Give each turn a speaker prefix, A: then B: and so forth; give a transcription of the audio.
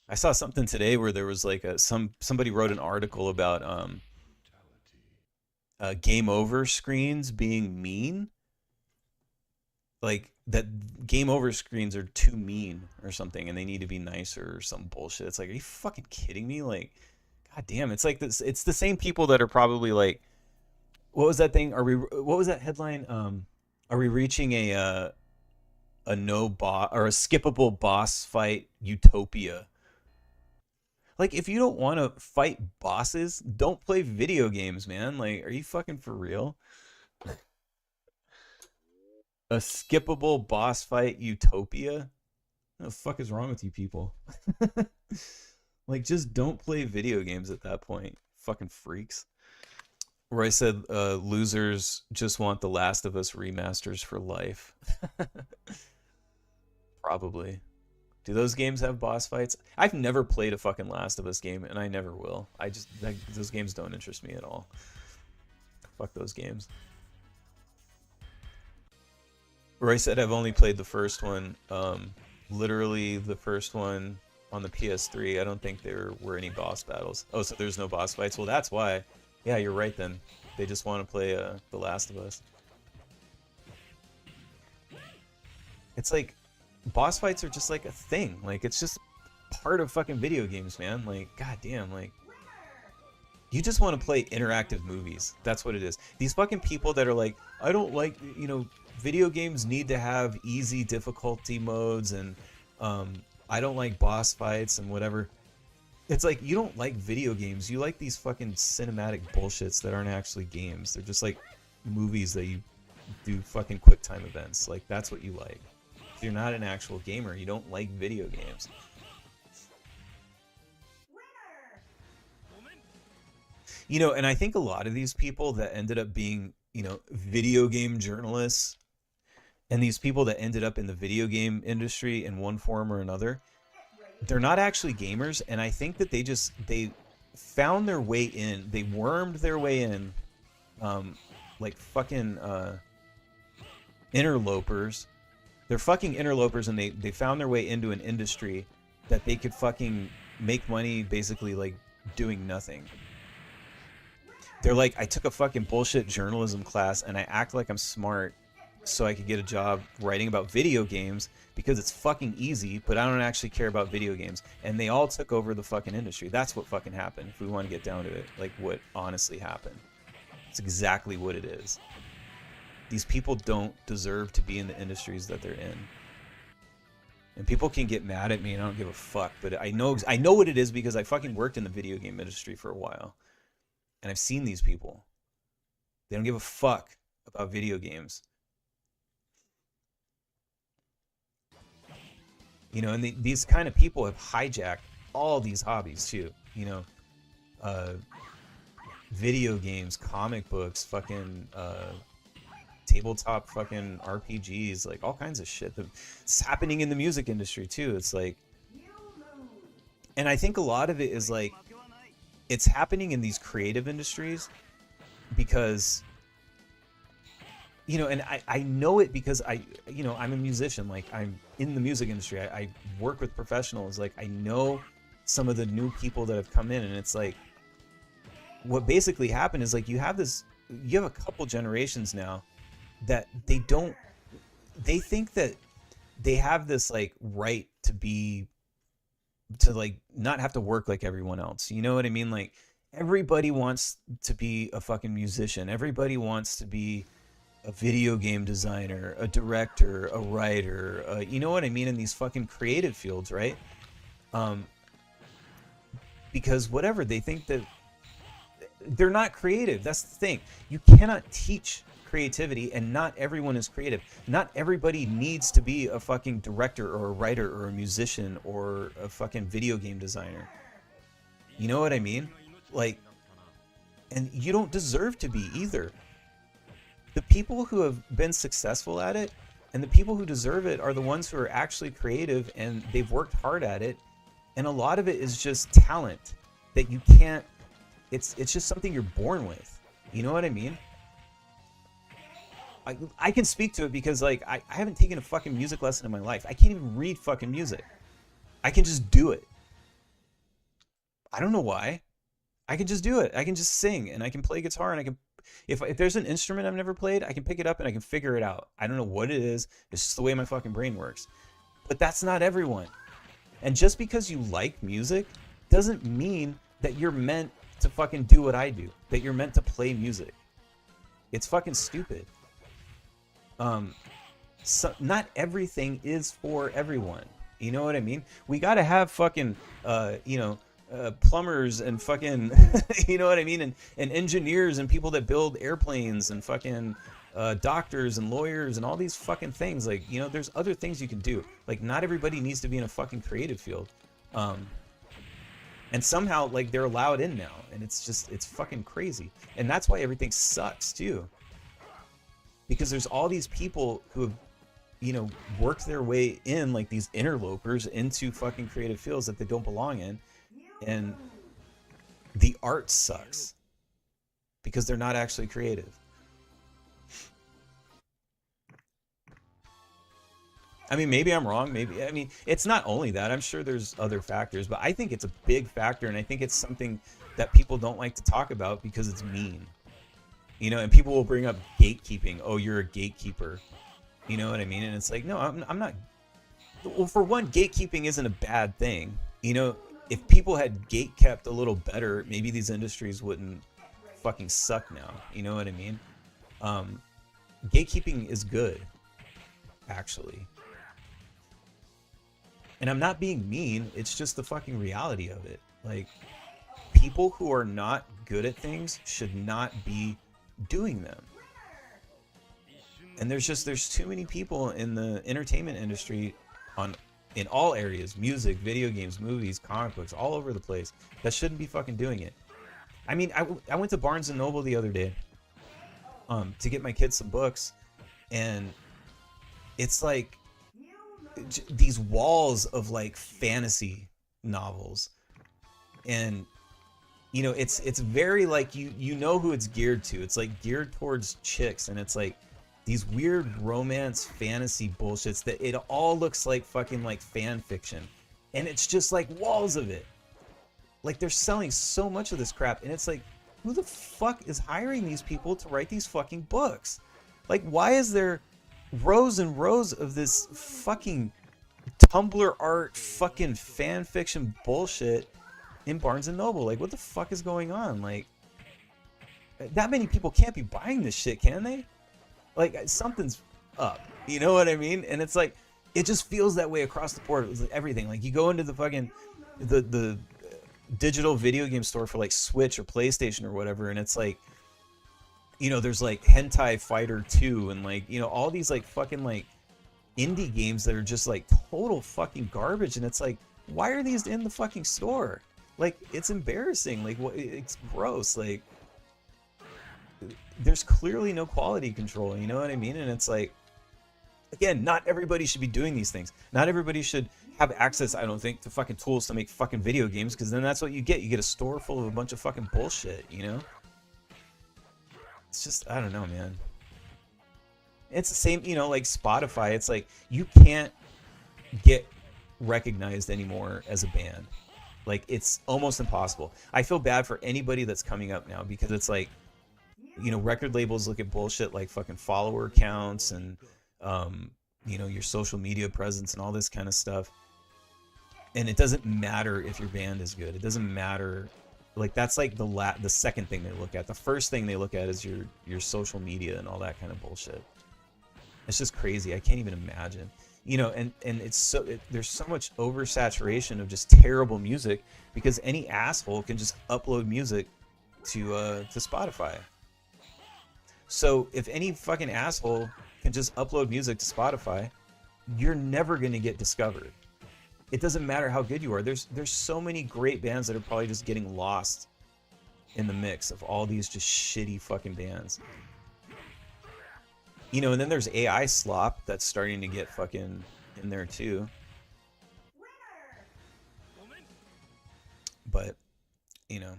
A: I saw something today where there was like somebody wrote an article about game over screens being mean, like that game over screens are too mean or something, and they need to be nicer or some bullshit. It's like, are you fucking kidding me? Like, god damn, it's like this. It's the same people that are probably like, what was that thing? Are we? What was that headline? Are we reaching a no boss or a skippable boss fight utopia? Like, if you don't want to fight bosses, don't play video games, man. Like, are you fucking for real? A skippable boss fight utopia? What the fuck is wrong with you people? Like, just don't play video games at that point. Fucking freaks. Roy said, losers just want The Last of Us remasters for life. Probably. Do those games have boss fights? I've never played a fucking Last of Us game, and I never will. I just, those games don't interest me at all. Fuck those games. Roy said, I've only played the first one. Literally the first one on the PS3. I don't think there were any boss battles. Oh, so there's no boss fights? Well, that's why. Yeah, you're right then. They just want to play The Last of Us. It's like, boss fights are just like a thing. Like, it's just part of fucking video games, man. Like, goddamn, like, you just want to play interactive movies. That's what it is. These fucking people that are like, I don't like, video games need to have easy difficulty modes, and I don't like boss fights and whatever. It's like, you don't like video games. You like these fucking cinematic bullshits that aren't actually games. They're just like movies that you do fucking quick time events. Like, that's what you like. If you're not an actual gamer, you don't like video games. And I think a lot of these people that ended up being, video game journalists, and these people that ended up in the video game industry in one form or another, they're not actually gamers, and I think that they found their way in. They wormed their way in, like fucking interlopers. They're fucking interlopers, and they found their way into an industry that they could fucking make money basically like doing nothing. They're like, I took a fucking bullshit journalism class and I act like I'm smart so I could get a job writing about video games because it's fucking easy, but I don't actually care about video games. And they all took over the fucking industry. That's what fucking happened, if we want to get down to it. Like, what honestly happened. It's exactly what it is. These people don't deserve to be in the industries that they're in. And people can get mad at me and I don't give a fuck, but I know what it is because I fucking worked in the video game industry for a while. And I've seen these people. They don't give a fuck about video games. And these kind of people have hijacked all these hobbies too. Uh, Video games, comic books, fucking tabletop fucking RPGs, like all kinds of shit. It's happening in the music industry too. It's like, and I think a lot of it is like, it's happening in these creative industries because, and I know it because I'm a musician. Like, I'm in the music industry. I work with professionals. Like, I know some of the new people that have come in, and it's like, what basically happened is like, you have a couple generations now that they think that they have this like right to like not have to work like everyone else. You know what I mean? Like, everybody wants to be a fucking musician. Everybody wants to be a video game designer, a director, a writer, you know what I mean, in these fucking creative fields, right? Because whatever, they think that they're not creative. That's the thing. You cannot teach creativity, and not everyone is creative. Not everybody needs to be a fucking director or a writer or a musician or a fucking video game designer. You know what I mean? Like, and you don't deserve to be either. The people who have been successful at it and the people who deserve it are the ones who are actually creative and they've worked hard at it. And a lot of it is just talent that you can't, it's just something you're born with. You know what I mean? I can speak to it because, like, I haven't taken a fucking music lesson in my life. I can't even read fucking music. I can just do it. I don't know why. I can just do it. I can just sing and I can play guitar and I can, if there's an instrument I've never played, I can pick it up and I can figure it out. I don't know what it is. It's just the way my fucking brain works. But that's not everyone. And just because you like music doesn't mean that you're meant to fucking do what I do, that you're meant to play music. It's fucking stupid. So not everything is for everyone. You know what I mean? We gotta have fucking, plumbers and fucking, you know what I mean? And engineers and people that build airplanes and fucking doctors and lawyers and all these fucking things. Like, you know, there's other things you can do. Like, not everybody needs to be in a fucking creative field. And somehow, like, they're allowed in now. And it's fucking crazy. And that's why everything sucks, too. Because there's all these people who have, you know, worked their way in, like these interlopers, into fucking creative fields that they don't belong in. And the art sucks. Because they're not actually creative. I mean, maybe I'm wrong. Maybe, I mean, it's not only that. I'm sure there's other factors. But I think it's a big factor. And I think it's something that people don't like to talk about because it's mean. You know, and people will bring up gatekeeping. Oh, you're a gatekeeper. You know what I mean? And it's like, no, I'm not. Well, for one, gatekeeping isn't a bad thing. You know, if people had gate kept a little better, maybe these industries wouldn't fucking suck now. You know what I mean? Gatekeeping is good, actually. And I'm not being mean. It's just the fucking reality of it. Like, people who are not good at things should not be doing them. And there's too many people in the entertainment industry in all areas, music, video games, movies, comic books, all over the place, that shouldn't be fucking doing it. I mean, I went to Barnes & Noble the other day to get my kids some books, and it's like these walls of like fantasy novels, and you know, it's very like, you know who it's geared to. It's like geared towards chicks, and it's like these weird romance fantasy bullshits that it all looks like fucking like fan fiction, and it's just like walls of it. Like, they're selling so much of this crap, and it's like, who the fuck is hiring these people to write these fucking books? Like, why is there rows and rows of this fucking Tumblr art fucking fan fiction bullshit in Barnes & Noble? Like, what the fuck is going on? Like, that many people can't be buying this shit, can they? Like, something's up. You know what I mean? And it's like, it just feels that way across the board. It was like everything. Like, you go into the fucking the digital video game store for like Switch or PlayStation or whatever, and it's like, you know, there's like Hentai Fighter 2 and like, you know, all these like fucking like indie games that are just like total fucking garbage, and it's like, why are these in the fucking store? Like, it's embarrassing. Like, what? It's gross. Like, there's clearly no quality control. You know what I mean? And it's like, again, not everybody should be doing these things. Not everybody should have access, I don't think, to fucking tools to make fucking video games, because then that's what you get. You get a store full of a bunch of fucking bullshit, you know? It's just, I don't know, man. It's the same, you know, like Spotify. It's like, you can't get recognized anymore as a band. Like, it's almost impossible. I feel bad for anybody that's coming up now, because it's like, you know, record labels look at bullshit like fucking follower counts and, you know, your social media presence and all this kind of stuff. And it doesn't matter if your band is good. It doesn't matter. Like, that's like the second thing they look at. The first thing they look at is your social media and all that kind of bullshit. It's just crazy. I can't even imagine. You know, and it's so, there's so much oversaturation of just terrible music, because any asshole can just upload music to Spotify. So if any fucking asshole can just upload music to Spotify, you're never going to get discovered. It doesn't matter how good you are. There's so many great bands that are probably just getting lost in the mix of all these just shitty fucking bands. You know, and then there's AI slop that's starting to get fucking in there too. But, you know,